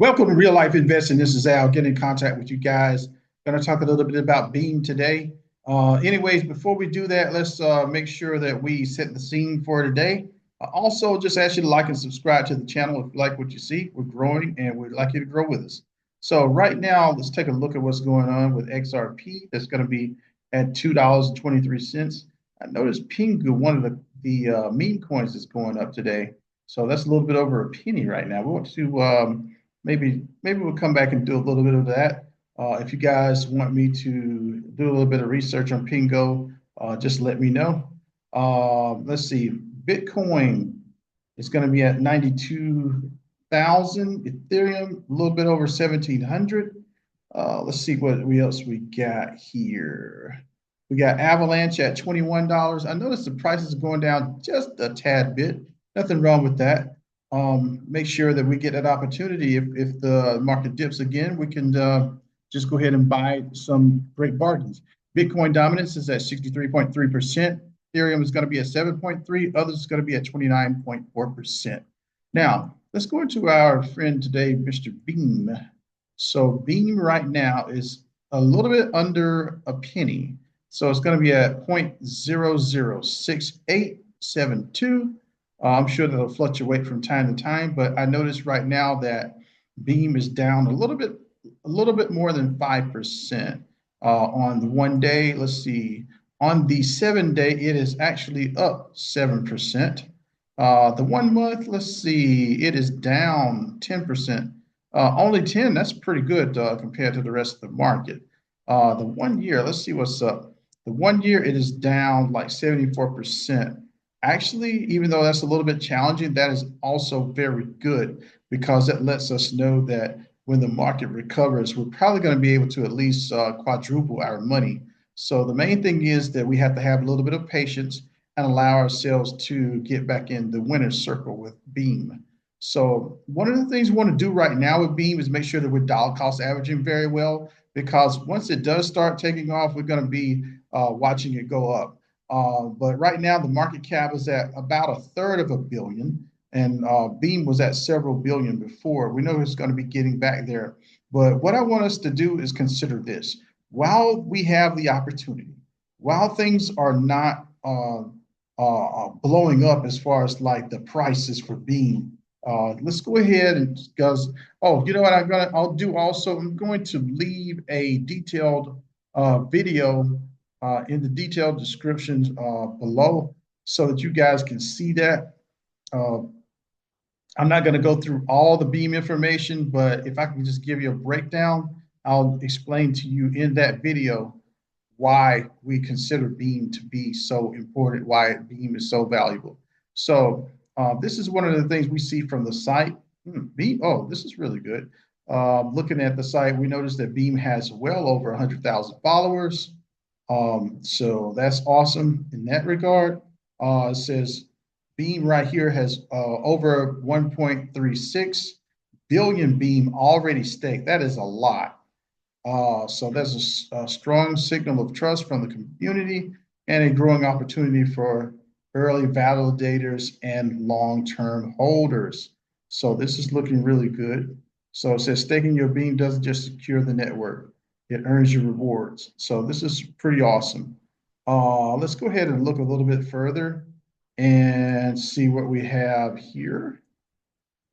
Welcome to Real Life Investing. This is Al. Get in contact with you guys. Going to talk a little bit about Beam today. Anyways, before we do that, let's make sure that we set the scene for today. Also, just ask you to like and subscribe to the channel if you like what you see. We're growing and we'd like you to grow with us. So right now, let's take a look at what's going on with XRP. That's going to be at $2.23. I noticed Pingu, one of the meme coins, is going up today. So that's a little bit over a penny right now. We want to maybe we'll come back and do a little bit of that. If you guys want me to do a little bit of research on Pingo, just let me know. Let's see, Bitcoin is going to be at 92,000, Ethereum a little bit over 1,700. Let's see what else we got here. We got Avalanche at $21. I noticed the prices are going down just a tad bit. Nothing wrong with that. Make sure that we get that opportunity. If the market dips again, we can just go ahead and buy some great bargains. Bitcoin dominance is at 63.3%. Ethereum is going to be at 7.3%. Others is going to be at 29.4%. Now, let's go into our friend today, Mr. Beam. So Beam right now is a little bit under a penny. So it's going to be at 0.006872. I'm sure that'll fluctuate from time to time, but I noticed right now that Beam is down a little bit more than 5% on the 1 day. Let's see, on the 7 day, it is actually up 7%. The 1 month, let's see, it is down 10%. Only 10, that's pretty good compared to the rest of the market. The 1 year, let's see what's up. The 1 year, it is down like 74%. Actually, even though that's a little bit challenging, that is also very good because it lets us know that when the market recovers, we're probably going to be able to at least quadruple our money. So the main thing is that we have to have a little bit of patience and allow ourselves to get back in the winner's circle with Beam. So one of the things we want to do right now with Beam is make sure that we're dollar cost averaging very well, because once it does start taking off, we're going to be watching it go up. But right now, the market cap is at about 1/3 of a billion, and Beam was at several billion before. We know it's going to be getting back there. But what I want us to do is consider this. While we have the opportunity, while things are not blowing up as far as like the prices for Beam, let's go ahead and discuss. Oh, you know what I'll do also? I'm going to leave a detailed video in the detailed descriptions below so that you guys can see that. I'm not going to go through all the Beam information, but if I can just give you a breakdown, I'll explain to you in that video why we consider Beam to be so important, why Beam is so valuable. So this is one of the things we see from the site. Beam, oh, this is really good. Looking at the site, we notice that Beam has well over 100,000 followers. So that's awesome in that regard. It says Beam right here has over 1.36 billion Beam already staked. That is a lot. So that's a strong signal of trust from the community and a growing opportunity for early validators and long-term holders. So this is looking really good. So it says staking your Beam doesn't just secure the network. It earns you rewards. So this is pretty awesome. Let's go ahead and look a little bit further and see what we have here.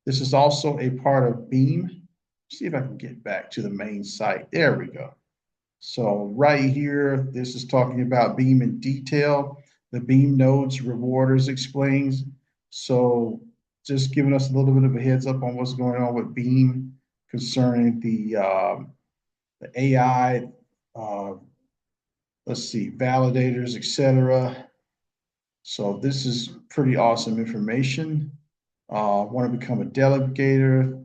This is also a part of Beam. See if I can get back to the main site. There we go. So right here, this is talking about Beam in detail. The Beam nodes, rewarders explains. So just giving us a little bit of a heads up on what's going on with Beam concerning the AI, let's see, validators, etc. So this is pretty awesome information. Want to become a delegator,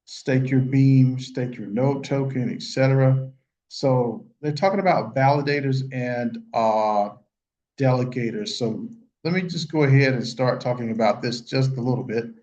stake your Beam, stake your node token, etc. So they're talking about validators and delegators. So let me just go ahead and start talking about this just a little bit.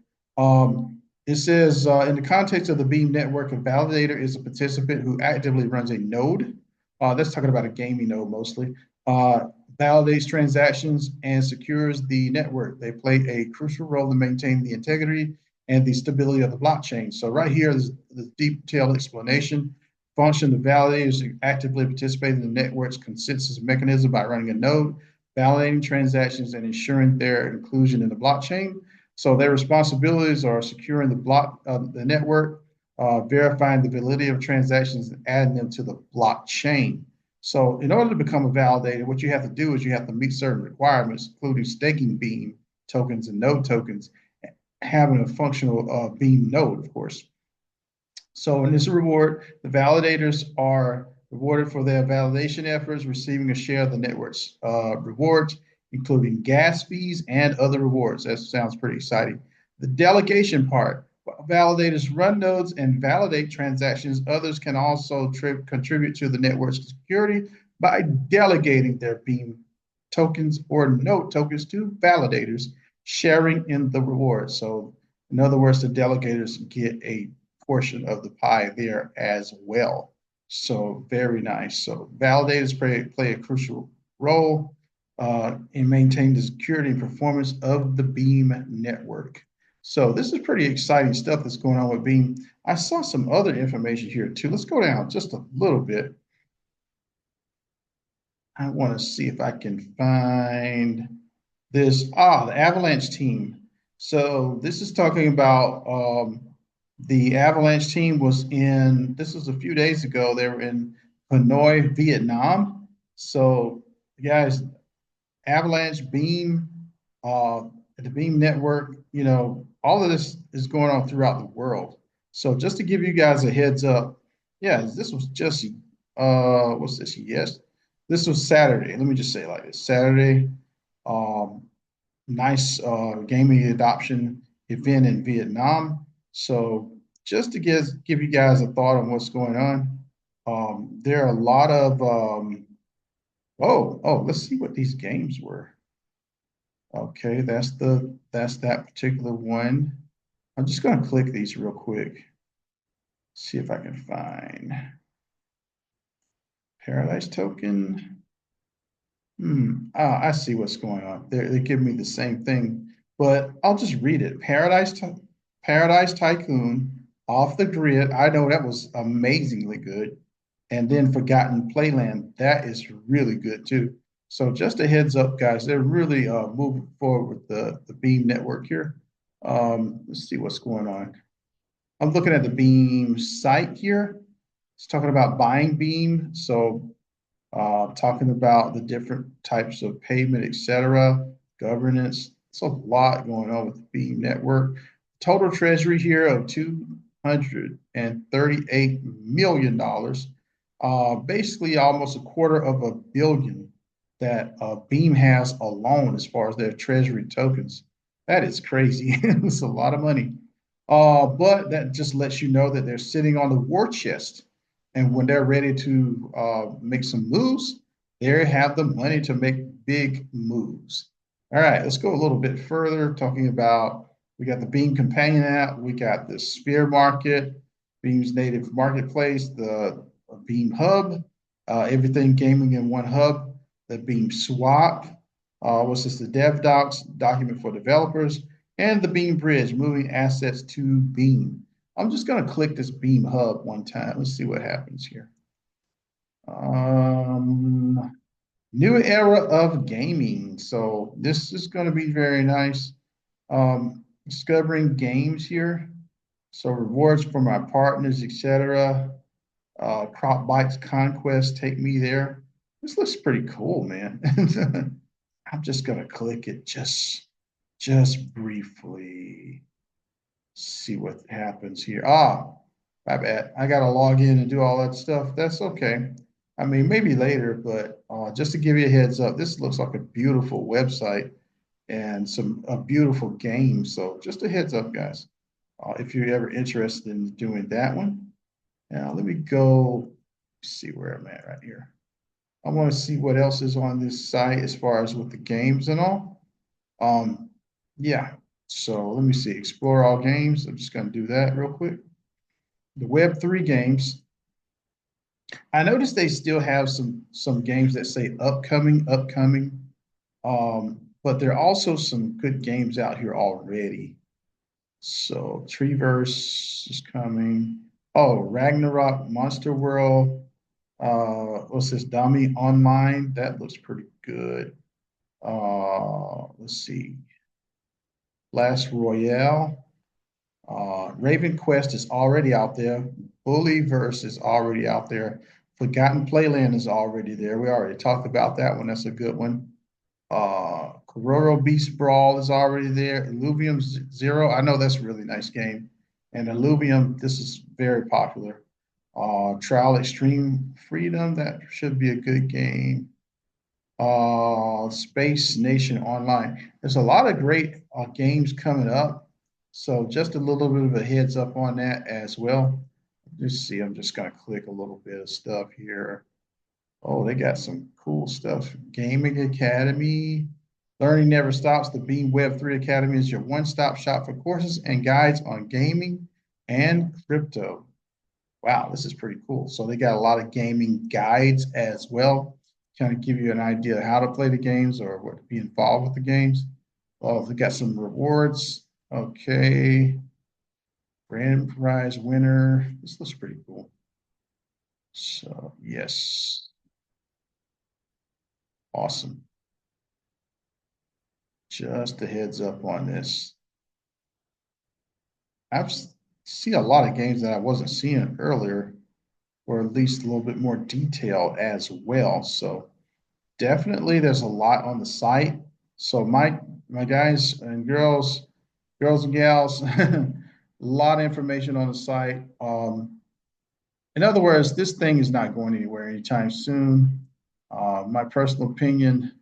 It says, in the context of the Beam network, a validator is a participant who actively runs a node. That's talking about a gaming node mostly. Validates transactions and secures the network. They play a crucial role in maintaining the integrity and the stability of the blockchain. So right here is the detailed explanation. Function of validators actively participate in the network's consensus mechanism by running a node, validating transactions, and ensuring their inclusion in the blockchain. So their responsibilities are securing the network, verifying the validity of transactions, and adding them to the blockchain. So in order to become a validator, what you have to do is you have to meet certain requirements, including staking Beam tokens and node tokens, having a functional Beam node, of course. So in this reward, the validators are rewarded for their validation efforts, receiving a share of the network's rewards, including gas fees and other rewards. That sounds pretty exciting. The delegation part, validators run nodes and validate transactions. Others can also contribute to the network's security by delegating their Beam tokens or node tokens to validators, sharing in the reward. So in other words, the delegators get a portion of the pie there as well. So very nice. So validators play a crucial role in maintaining the security and performance of the Beam network. So this is pretty exciting stuff that's going on with Beam. I saw some other information here too. Let's go down just a little bit. I want to see if I can find this. The Avalanche team. So this is talking about the Avalanche team was this was a few days ago. They were in Hanoi, Vietnam. So guys, Avalanche, Beam, the Beam network, all of this is going on throughout the world. So just to give you guys a heads up, yeah, this was just what's this? Yes, this was Saturday. Let me just say it like this: Saturday, nice gaming adoption event in Vietnam. So just to give you guys a thought on what's going on, there are a lot of let's see what these games were. Okay, that's that particular one. I'm just going to click these real quick. See if I can find Paradise token. I see what's going on. They give me the same thing, but I'll just read it. Paradise Tycoon, Off the Grid. I know that was amazingly good. And then Forgotten Playland. That is really good too. So just a heads up, guys. They're really moving forward with the Beam network here. Let's see what's going on. I'm looking at the Beam site here. It's talking about buying Beam. So talking about the different types of payment, etc., governance. It's a lot going on with the Beam network. Total treasury here of $238 million. Basically almost $250 million that Beam has alone as far as their treasury tokens. That is crazy. It's a lot of money. But that just lets you know that they're sitting on the war chest. And when they're ready to make some moves, they have the money to make big moves. All right, let's go a little bit further, talking about, we got the Beam companion app, we got the Sphere Market, Beam's native marketplace, the Beam Hub, everything gaming in one hub, the Beam Swap, what's this, the Dev Docs, document for developers, and the Beam Bridge, moving assets to Beam. I'm just going to click this Beam Hub one time. Let's see what happens here. New era of gaming. So this is going to be very nice. Discovering games here. So rewards for my partners, etc. Crop Bikes Conquest, take me there. This looks pretty cool, man. I'm just going to click it just briefly. See what happens here. My bad. I got to log in and do all that stuff. That's okay. I mean, maybe later, but just to give you a heads up, this looks like a beautiful website and a beautiful game. So just a heads up, guys, if you're ever interested in doing that one. Now, let me go see where I'm at right here. I want to see what else is on this site as far as with the games and all. Yeah. So let me see, explore all games. I'm just going to do that real quick. The Web3 games. I noticed they still have some games that say upcoming. But there are also some good games out here already. So Treeverse is coming. Oh, Ragnarok, Monster World. What's this? Dummy Online. That looks pretty good. Let's see. Last Royale. Raven Quest is already out there. Bullyverse is already out there. Forgotten Playland is already there. We already talked about that one. That's a good one. Kororo Beast Brawl is already there. Illuvium Zero. I know that's a really nice game. And Illuvium, this is very popular. Trial Extreme Freedom, that should be a good game. Space Nation Online. There's a lot of great games coming up. So just a little bit of a heads up on that as well. Just see, I'm just going to click a little bit of stuff here. Oh, they got some cool stuff. Gaming Academy. Learning Never Stops. The Beam Web3 Academy is your one-stop shop for courses and guides on gaming and crypto. Wow, this is pretty cool. So they got a lot of gaming guides as well, kind of give you an idea of how to play the games or what to be involved with the games. Oh, they got some rewards. Okay. Grand prize winner. This looks pretty cool. So, yes. Awesome. Just a heads up on this. I've seen a lot of games that I wasn't seeing earlier, or at least a little bit more detailed as well. So definitely there's a lot on the site. So my guys and girls and gals, a lot of information on the site. In other words, this thing is not going anywhere anytime soon. My personal opinion,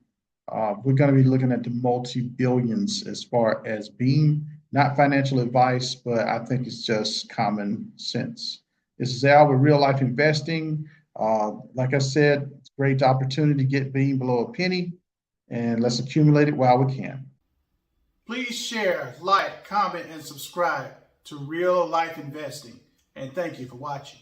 we're going to be looking at the multi-billions as far as Beam, not financial advice, but I think it's just common sense. This is Al with Real Life Investing. Like I said, it's a great opportunity to get Beam below a penny, and let's accumulate it while we can. Please share, like, comment, and subscribe to Real Life Investing. And thank you for watching.